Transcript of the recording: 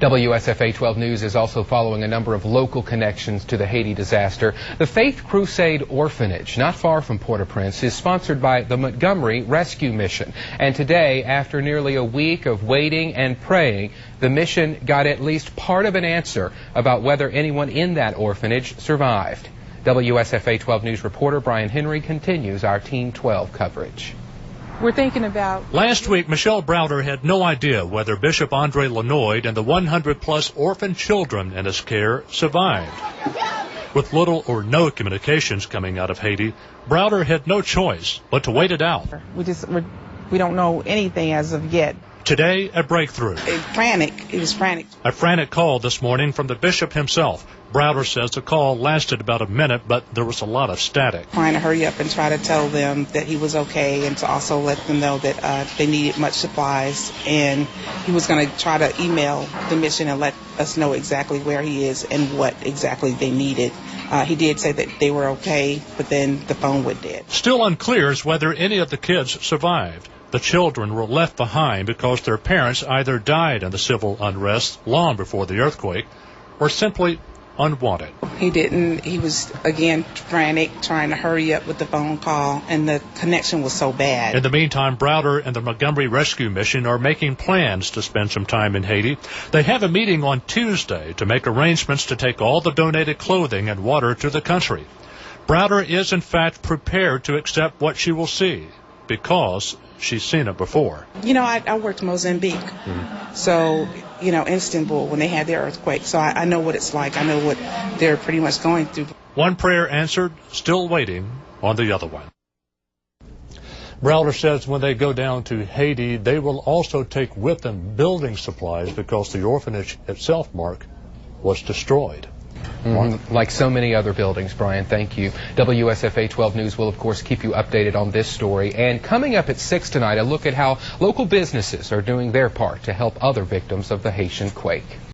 WSFA 12 News is also following a number of local connections to the Haiti disaster. The Faith Crusade Orphanage, not far from Port-au-Prince, is sponsored by the Montgomery Rescue Mission. And today, after nearly a week of waiting and praying, the mission got at least part of an answer about whether anyone in that orphanage survived. WSFA 12 News reporter Brian Henry continues our Team 12 coverage. We're thinking about... Last week, Michelle Browder had no idea whether Bishop Andre Lanoid and the 100-plus orphan children in his care survived. With little or no communications coming out of Haiti, Browder had no choice but to wait it out. We don't know anything as of yet. Today, a breakthrough. It was frantic. A frantic call this morning from the bishop himself. Browder says the call lasted about a minute, but there was a lot of static. Trying to hurry up and try to tell them that he was okay, and to also let them know that they needed much supplies, and he was going to try to email the mission and let us know exactly where he is and what exactly they needed. He did say that they were okay, but then the phone went dead. Still unclear as whether any of the kids survived. The children were left behind because their parents either died in the civil unrest long before the earthquake or simply unwanted. He was, again, frantic, trying to hurry up with the phone call, and the connection was so bad. In the meantime, Browder and the Montgomery Rescue Mission are making plans to spend some time in Haiti. They have a meeting on Tuesday to make arrangements to take all the donated clothing and water to the country. Browder is, in fact, prepared to accept what she will see because she's seen it before. You know, I worked in Mozambique. So, you know, Istanbul, when they had their earthquake. So I know what it's like. I know what they're pretty much going through. One prayer answered, still waiting on the other one. Browder says when they go down to Haiti, they will also take with them building supplies because the orphanage itself, Mark, was destroyed. Like so many other buildings, Brian, thank you. WSFA 12 News will, of course, keep you updated on this story. And coming up at 6 tonight, a look at how local businesses are doing their part to help other victims of the Haitian quake.